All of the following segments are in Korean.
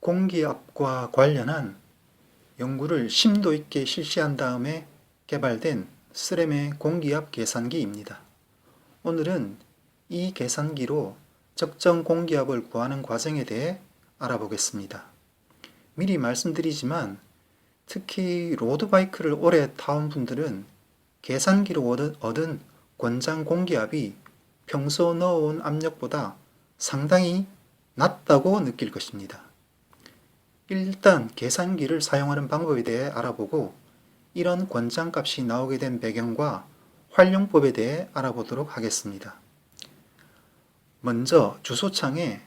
공기압과 관련한 연구를 심도 있게 실시한 다음에 개발된 스램의 공기압 계산기입니다. 오늘은 이 계산기로 적정 공기압을 구하는 과정에 대해 알아보겠습니다. 미리 말씀드리지만 특히 로드바이크를 오래 타온 분들은 계산기로 얻은 권장 공기압이 평소 넣어온 압력보다 상당히 낮다고 느낄 것입니다. 일단 계산기를 사용하는 방법에 대해 알아보고 이런 권장값이 나오게 된 배경과 활용법에 대해 알아보도록 하겠습니다. 먼저 주소창에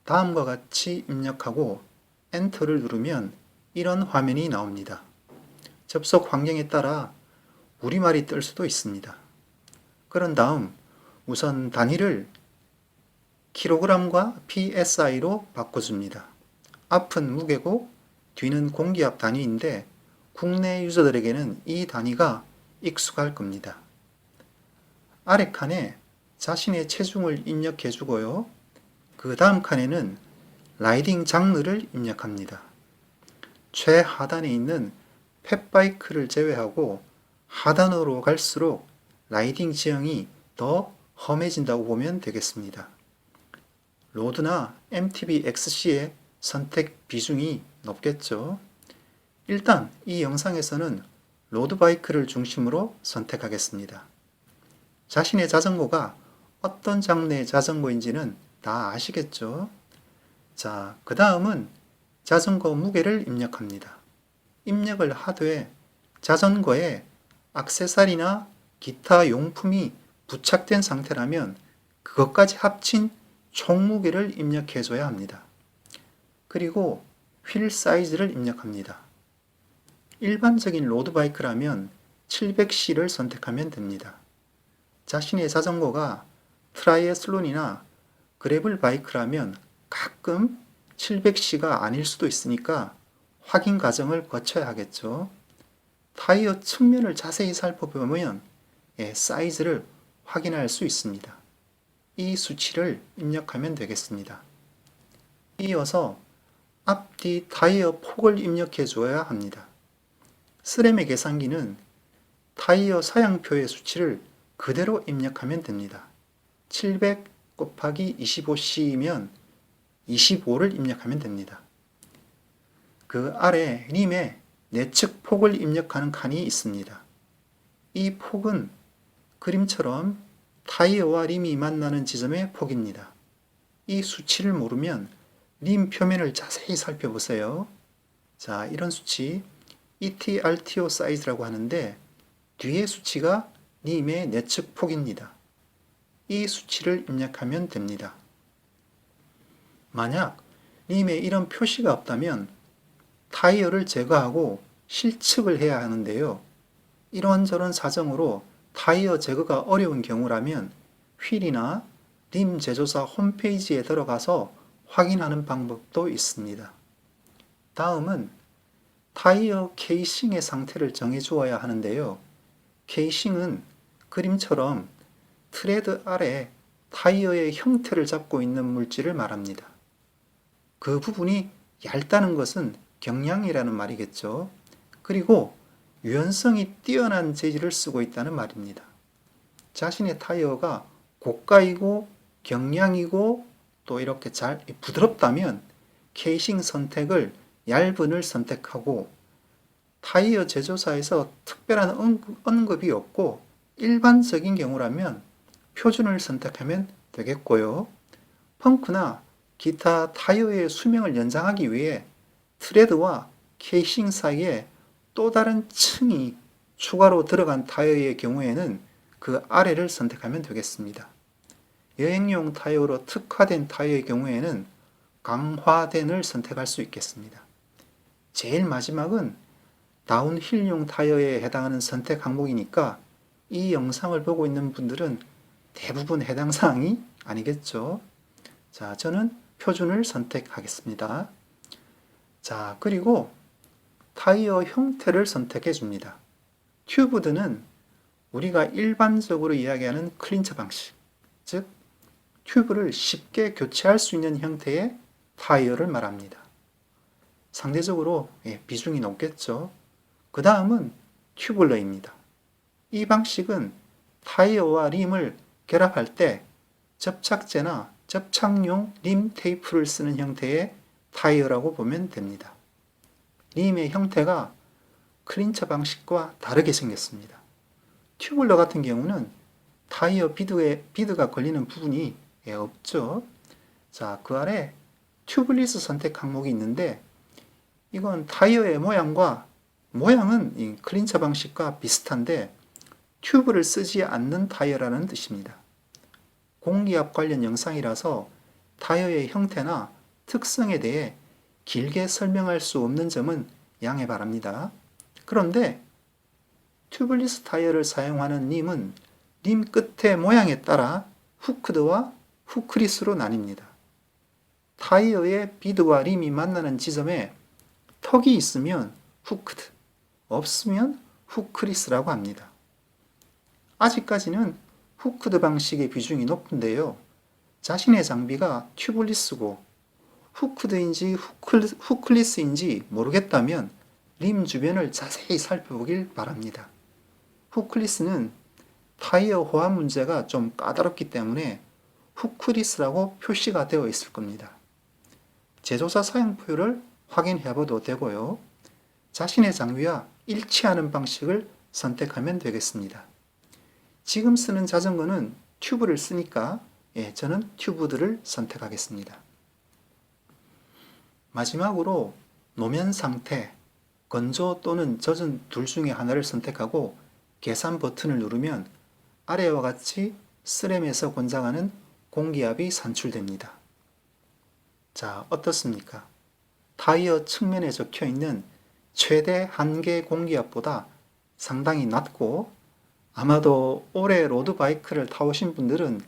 다음과 같이 입력하고 엔터를 누르면 이런 화면이 나옵니다. 접속 환경에 따라 우리말이 뜰 수도 있습니다. 그런 다음 우선 단위를 kg과 psi로 바꿔줍니다. 앞은 무게고 뒤는 공기압 단위인데 국내 유저들에게는 이 단위가 익숙할 겁니다. 아래 칸에 자신의 체중을 입력해 주고요. 그 다음 칸에는 라이딩 장르를 입력합니다. 최하단에 있는 펫바이크를 제외하고 하단으로 갈수록 라이딩 지형이 더 험해진다고 보면 되겠습니다. 로드나 MTB XC의 선택 비중이 높겠죠. 일단 이 영상에서는 로드바이크를 중심으로 선택하겠습니다. 자신의 자전거가 어떤 장르의 자전거인지는 다 아시겠죠? 자, 그 다음은 자전거 무게를 입력합니다. 입력을 하되 자전거에 액세서리나 기타 용품이 부착된 상태라면 그것까지 합친 총 무게를 입력해 줘야 합니다. 그리고 휠 사이즈를 입력합니다. 일반적인 로드바이크라면 700cc를 선택하면 됩니다. 자신의 자전거가 트라이애슬론이나 그래블 바이크라면 가끔 700cc가 아닐 수도 있으니까 확인 과정을 거쳐야 하겠죠. 타이어 측면을 자세히 살펴보면 사이즈를 확인할 수 있습니다. 이 수치를 입력하면 되겠습니다. 이어서 앞뒤 타이어 폭을 입력해 줘야 합니다. 스램의 계산기는 타이어 사양표의 수치를 그대로 입력하면 됩니다. 700 곱하기 25cc이면 25를 입력하면 됩니다. 그 아래 림에 내측 폭을 입력하는 칸이 있습니다. 이 폭은 그림처럼 타이어와 림이 만나는 지점의 폭입니다. 이 수치를 모르면 림 표면을 자세히 살펴보세요. 자, 이런 수치 ETRTO 사이즈라고 하는데 뒤에 수치가 림의 내측 폭입니다. 이 수치를 입력하면 됩니다. 만약 림에 이런 표시가 없다면 타이어를 제거하고 실측을 해야 하는데요. 이런저런 사정으로 타이어 제거가 어려운 경우라면 휠이나 림 제조사 홈페이지에 들어가서 확인하는 방법도 있습니다. 다음은 타이어 케이싱의 상태를 정해 주어야 하는데요. 케이싱은 그림처럼 트레드 아래 타이어의 형태를 잡고 있는 물질을 말합니다. 그 부분이 얇다는 것은 경량이라는 말이겠죠. 그리고 유연성이 뛰어난 재질을 쓰고 있다는 말입니다. 자신의 타이어가 고가이고 경량이고 또 이렇게 잘 부드럽다면 케이싱 선택을 얇은을 선택하고 타이어 제조사에서 특별한 언급이 없고 일반적인 경우라면 표준을 선택하면 되겠고요. 펑크나 기타 타이어의 수명을 연장하기 위해 트레드와 케이싱 사이에 또 다른 층이 추가로 들어간 타이어의 경우에는 그 아래를 선택하면 되겠습니다. 여행용 타이어로 특화된 타이어의 경우에는 강화된을 선택할 수 있겠습니다. 제일 마지막은 다운힐용 타이어에 해당하는 선택 항목이니까 이 영상을 보고 있는 분들은 대부분 해당 사항이 아니겠죠. 자, 저는 표준을 선택하겠습니다. 자, 그리고 타이어 형태를 선택해 줍니다. 튜브드는 우리가 일반적으로 이야기하는 클린처 방식, 즉 튜브를 쉽게 교체할 수 있는 형태의 타이어를 말합니다. 상대적으로 비중이 높겠죠. 그 다음은 튜블러입니다. 이 방식은 타이어와 림을 결합할 때 접착제나 접착용 림 테이프를 쓰는 형태의 타이어라고 보면 됩니다. 림의 형태가 클린처 방식과 다르게 생겼습니다. 튜블러 같은 경우는 타이어 비드가 걸리는 부분이 없죠. 자, 그 아래 튜블리스 선택 항목이 있는데 이건 타이어의 모양은 클린처 방식과 비슷한데 튜브를 쓰지 않는 타이어라는 뜻입니다. 공기압 관련 영상이라서 타이어의 형태나 특성에 대해 길게 설명할 수 없는 점은 양해 바랍니다. 그런데 튜블리스 타이어를 사용하는 림은 림 끝의 모양에 따라 후크드와 후크리스로 나뉩니다. 타이어의 비드와 림이 만나는 지점에 턱이 있으면 후크드, 없으면 후크리스라고 합니다. 아직까지는 후크드 방식의 비중이 높은데요. 자신의 장비가 튜블리스고 후크드인지 후클리스인지 모르겠다면 림 주변을 자세히 살펴보길 바랍니다. 후클리스는 타이어 호환 문제가 좀 까다롭기 때문에 후클리스라고 표시가 되어 있을 겁니다. 제조사 사용표를 확인해 봐도 되고요. 자신의 장비와 일치하는 방식을 선택하면 되겠습니다. 지금 쓰는 자전거는 튜브를 쓰니까 저는 튜브들을 선택하겠습니다. 마지막으로 노면 상태, 건조 또는 젖은 둘 중에 하나를 선택하고 계산 버튼을 누르면 아래와 같이 스램에서 권장하는 공기압이 산출됩니다. 자, 어떻습니까? 타이어 측면에 적혀 있는 최대 한계 공기압보다 상당히 낮고 아마도 오래 로드바이크를 타오신 분들은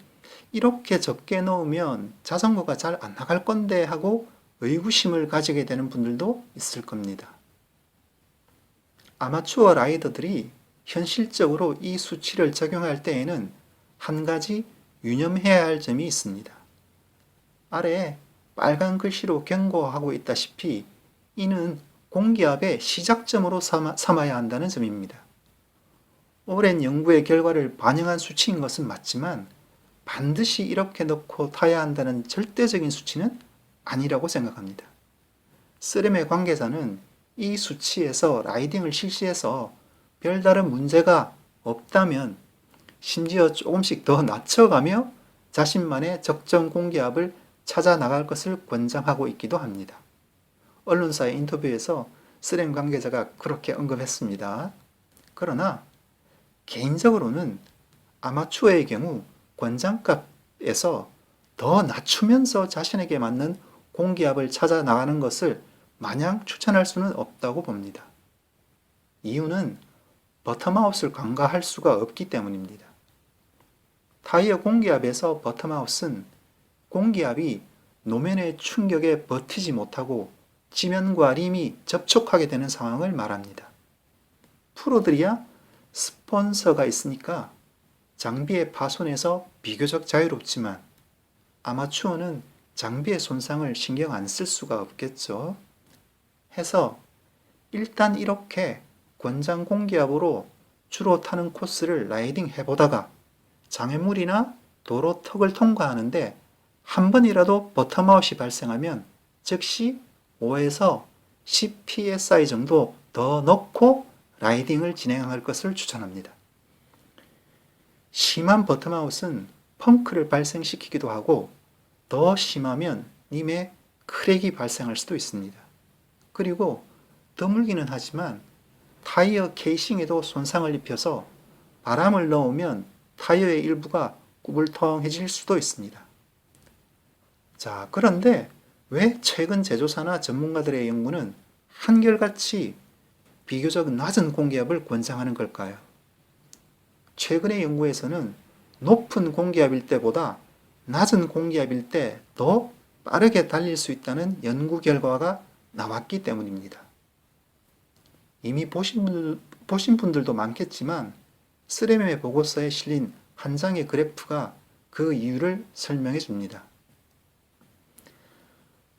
이렇게 적게 넣으면 자전거가 잘 안 나갈 건데 하고 의구심을 가지게 되는 분들도 있을 겁니다. 아마추어 라이더들이 현실적으로 이 수치를 적용할 때에는 한 가지 유념해야 할 점이 있습니다. 아래에 빨간 글씨로 경고하고 있다시피 이는 공기압의 시작점으로 삼아야 한다는 점입니다. 오랜 연구의 결과를 반영한 수치인 것은 맞지만 반드시 이렇게 넣고 타야 한다는 절대적인 수치는 아니라고 생각합니다. 스램의 관계자는 이 수치에서 라이딩을 실시해서 별다른 문제가 없다면 심지어 조금씩 더 낮춰가며 자신만의 적정 공기압을 찾아 나갈 것을 권장하고 있기도 합니다. 언론사의 인터뷰에서 스램 관계자가 그렇게 언급했습니다. 그러나 개인적으로는 아마추어의 경우 권장값에서 더 낮추면서 자신에게 맞는 공기압을 찾아 나가는 것을 마냥 추천할 수는 없다고 봅니다. 이유는 버텀아웃을 간과할 수가 없기 때문입니다. 타이어 공기압에서 버텀아웃은 공기압이 노면의 충격에 버티지 못하고 지면과 림이 접촉하게 되는 상황을 말합니다. 프로들이야 스폰서가 있으니까 장비의 파손에서 비교적 자유롭지만 아마추어는 장비의 손상을 신경 안 쓸 수가 없겠죠. 해서 일단 이렇게 권장 공기압으로 주로 타는 코스를 라이딩 해보다가 장애물이나 도로 턱을 통과하는데 한 번이라도 버텀아웃이 발생하면 즉시 5에서 10 psi 정도 더 넣고 라이딩을 진행할 것을 추천합니다. 심한 버텀아웃은 펑크를 발생시키기도 하고 더 심하면 님의 크랙이 발생할 수도 있습니다. 그리고 드물기는 하지만 타이어 케이싱에도 손상을 입혀서 바람을 넣으면 타이어의 일부가 구불텅해질 수도 있습니다. 자, 그런데 왜 최근 제조사나 전문가들의 연구는 한결같이 비교적 낮은 공기압을 권장하는 걸까요? 최근의 연구에서는 높은 공기압일 때보다 낮은 공기압일 때 더 빠르게 달릴 수 있다는 연구 결과가 나왔기 때문입니다. 이미 보신 분들도 많겠지만 스램의 보고서에 실린 한 장의 그래프가 그 이유를 설명해 줍니다.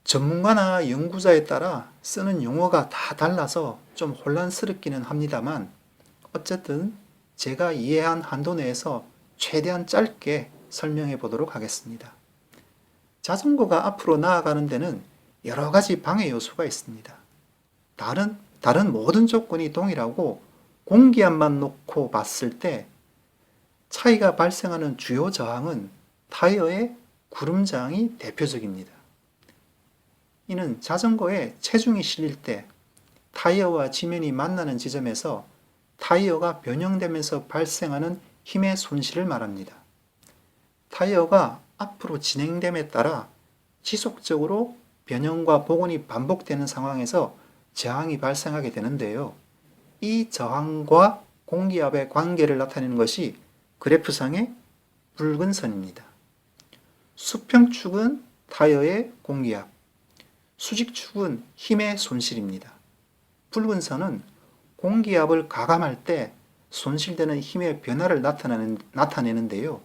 전문가나 연구자에 따라 쓰는 용어가 다 달라서 좀 혼란스럽기는 합니다만 어쨌든 제가 이해한 한도 내에서 최대한 짧게 설명해 보도록 하겠습니다. 자전거가 앞으로 나아가는 데는 여러 가지 방해 요소가 있습니다. 다른 모든 조건이 동일하고 공기압만 놓고 봤을 때 차이가 발생하는 주요 저항은 타이어의 구름 저항이 대표적입니다. 이는 자전거에 체중이 실릴 때 타이어와 지면이 만나는 지점에서 타이어가 변형되면서 발생하는 힘의 손실을 말합니다. 타이어가 앞으로 진행됨에 따라 지속적으로 변형과 복원이 반복되는 상황에서 저항이 발생하게 되는데요. 이 저항과 공기압의 관계를 나타내는 것이 그래프상의 붉은 선입니다. 수평축은 타이어의 공기압, 수직축은 힘의 손실입니다. 붉은 선은 공기압을 가감할 때 손실되는 힘의 변화를 나타내는데요.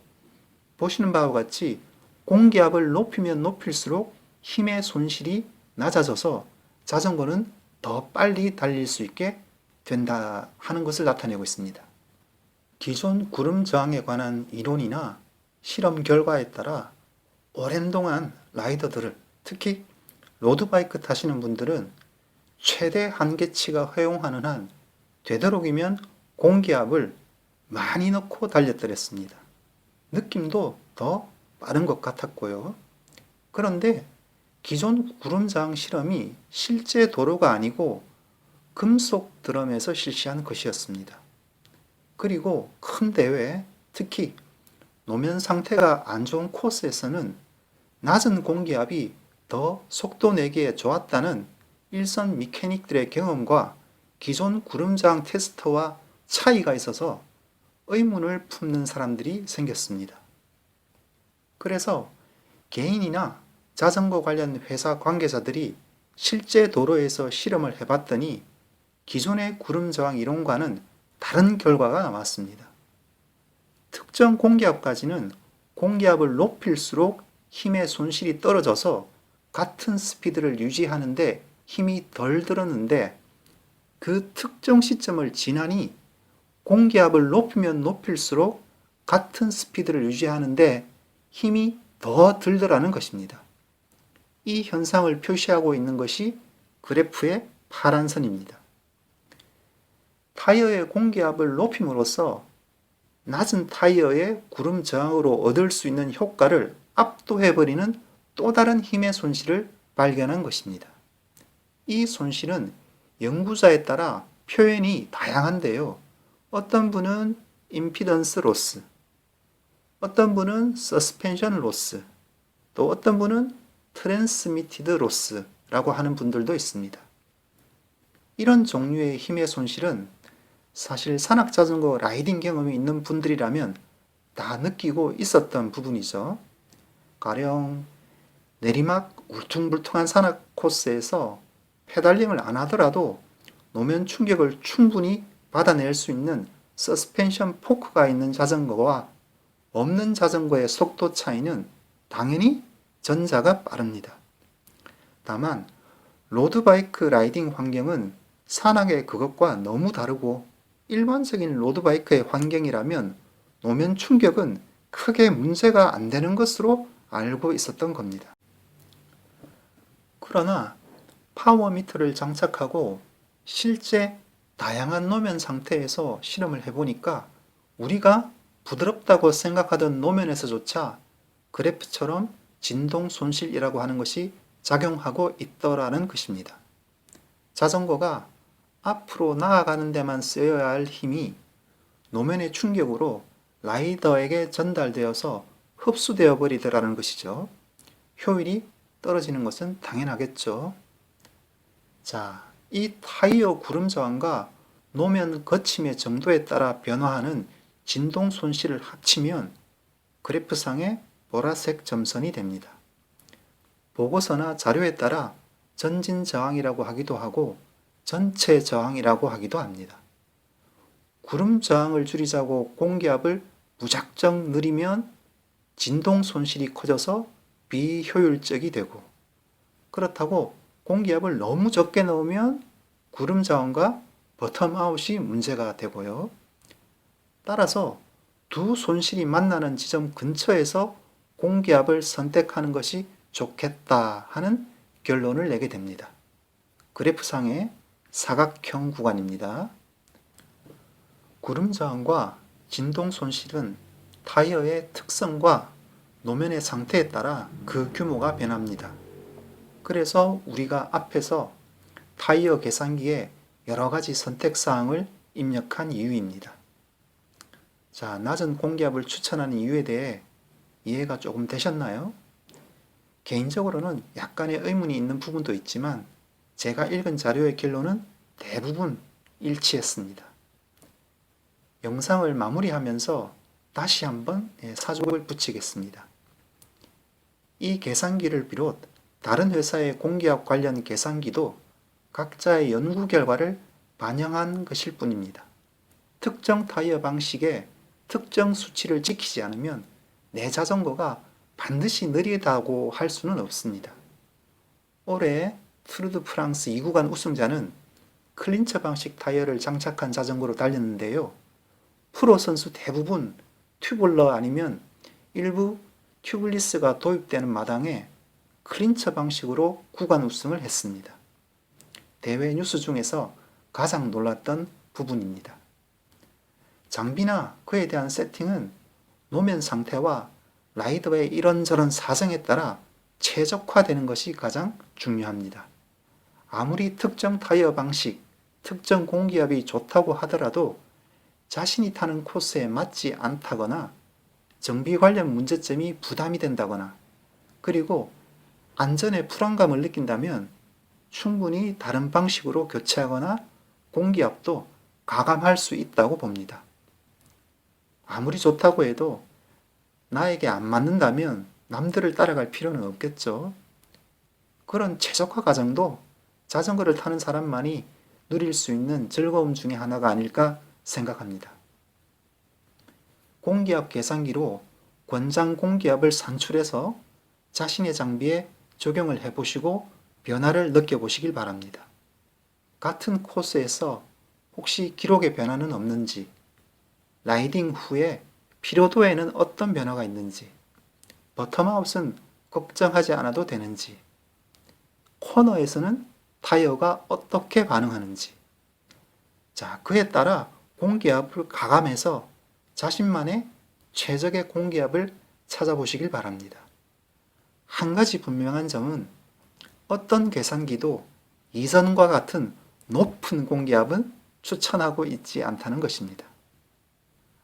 보시는 바와 같이 공기압을 높이면 높일수록 힘의 손실이 낮아져서 자전거는 더 빨리 달릴 수 있게 된다 하는 것을 나타내고 있습니다. 기존 구름 저항에 관한 이론이나 실험 결과에 따라 오랜 동안 라이더들을, 특히 로드바이크 타시는 분들은 최대 한계치가 허용하는 한 되도록이면 공기압을 많이 넣고 달렸더랬습니다. 느낌도 더 빠른 것 같았고요. 그런데 기존 구름저항 실험이 실제 도로가 아니고 금속 드럼에서 실시한 것이었습니다. 그리고 큰 대회, 특히 노면 상태가 안 좋은 코스에서는 낮은 공기압이 더 속도 내기에 좋았다는 일선 미케닉들의 경험과 기존 구름저항 테스터와 차이가 있어서 의문을 품는 사람들이 생겼습니다. 그래서 개인이나 자전거 관련 회사 관계자들이 실제 도로에서 실험을 해봤더니 기존의 구름저항 이론과는 다른 결과가 나왔습니다. 특정 공기압까지는 공기압을 높일수록 힘의 손실이 떨어져서 같은 스피드를 유지하는데 힘이 덜 들었는데 그 특정 시점을 지나니 공기압을 높이면 높일수록 같은 스피드를 유지하는데 힘이 더 들더라는 것입니다. 이 현상을 표시하고 있는 것이 그래프의 파란 선입니다. 타이어의 공기압을 높임으로써 낮은 타이어의 구름 저항으로 얻을 수 있는 효과를 압도해버리는 또 다른 힘의 손실을 발견한 것입니다. 이 손실은 연구자에 따라 표현이 다양한데요. 어떤 분은 임피던스 로스, 어떤 분은 서스펜션 로스, 또 어떤 분은 트랜스미티드 로스라고 하는 분들도 있습니다. 이런 종류의 힘의 손실은 사실 산악자전거 라이딩 경험이 있는 분들이라면 다 느끼고 있었던 부분이죠. 가령 내리막 울퉁불퉁한 산악 코스에서 페달링을 안 하더라도 노면 충격을 충분히 받아낼 수 있는 서스펜션 포크가 있는 자전거와 없는 자전거의 속도 차이는 당연히 전자가 빠릅니다. 다만 로드바이크 라이딩 환경은 산악의 그것과 너무 다르고 일반적인 로드바이크의 환경이라면 노면 충격은 크게 문제가 안 되는 것으로 알고 있었던 겁니다. 그러나 파워미터를 장착하고 실제 다양한 노면 상태에서 실험을 해보니까 우리가 부드럽다고 생각하던 노면에서조차 그래프처럼 진동 손실이라고 하는 것이 작용하고 있더라는 것입니다. 자전거가 앞으로 나아가는 데만 쓰여야 할 힘이 노면의 충격으로 라이더에게 전달되어서 흡수되어 버리더라는 것이죠. 효율이 떨어지는 것은 당연하겠죠. 자, 이 타이어 구름 저항과 노면 거침의 정도에 따라 변화하는 진동 손실을 합치면 그래프상의 보라색 점선이 됩니다. 보고서나 자료에 따라 전진 저항이라고 하기도 하고 전체 저항이라고 하기도 합니다. 구름 저항을 줄이자고 공기압을 무작정 늘리면 진동 손실이 커져서 비효율적이 되고, 그렇다고 공기압을 너무 적게 넣으면 구름 자원과 버텀아웃이 문제가 되고요. 따라서 두 손실이 만나는 지점 근처에서 공기압을 선택하는 것이 좋겠다 하는 결론을 내게 됩니다. 그래프상의 사각형 구간입니다. 구름 저항과 진동 손실은 타이어의 특성과 노면의 상태에 따라 그 규모가 변합니다. 그래서 우리가 앞에서 타이어 계산기에 여러 가지 선택사항을 입력한 이유입니다. 자, 낮은 공기압을 추천하는 이유에 대해 이해가 조금 되셨나요? 개인적으로는 약간의 의문이 있는 부분도 있지만 제가 읽은 자료의 결론은 대부분 일치했습니다. 영상을 마무리하면서 다시 한번 사족을 붙이겠습니다. 이 계산기를 비롯 다른 회사의 공기압 관련 계산기도 각자의 연구 결과를 반영한 것일 뿐입니다. 특정 타이어 방식의 특정 수치를 지키지 않으면 내 자전거가 반드시 느리다고 할 수는 없습니다. 올해 투르 드 프랑스 2구간 우승자는 클린처 방식 타이어를 장착한 자전거로 달렸는데요. 프로 선수 대부분 튜블러 아니면 일부 튜블리스가 도입되는 마당에 클린처 방식으로 구간 우승을 했습니다. 대회 뉴스 중에서 가장 놀랐던 부분입니다. 장비나 그에 대한 세팅은 노면 상태와 라이더의 이런저런 사정에 따라 최적화되는 것이 가장 중요합니다. 아무리 특정 타이어 방식, 특정 공기압이 좋다고 하더라도 자신이 타는 코스에 맞지 않다거나 정비 관련 문제점이 부담이 된다거나 그리고 안전에 불안감을 느낀다면 충분히 다른 방식으로 교체하거나 공기압도 가감할 수 있다고 봅니다. 아무리 좋다고 해도 나에게 안 맞는다면 남들을 따라갈 필요는 없겠죠. 그런 최적화 과정도 자전거를 타는 사람만이 누릴 수 있는 즐거움 중에 하나가 아닐까 생각합니다. 공기압 계산기로 권장 공기압을 산출해서 자신의 장비에 적용을 해보시고 변화를 느껴보시길 바랍니다. 같은 코스에서 혹시 기록의 변화는 없는지, 라이딩 후에 피로도에는 어떤 변화가 있는지, 버텀아웃은 걱정하지 않아도 되는지, 코너에서는 타이어가 어떻게 반응하는지, 자, 그에 따라 공기압을 가감해서 자신만의 최적의 공기압을 찾아보시길 바랍니다. 한 가지 분명한 점은 어떤 계산기도 이전과 같은 높은 공기압은 추천하고 있지 않다는 것입니다.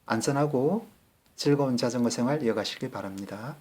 안전하고 즐거운 자전거 생활 이어가시길 바랍니다.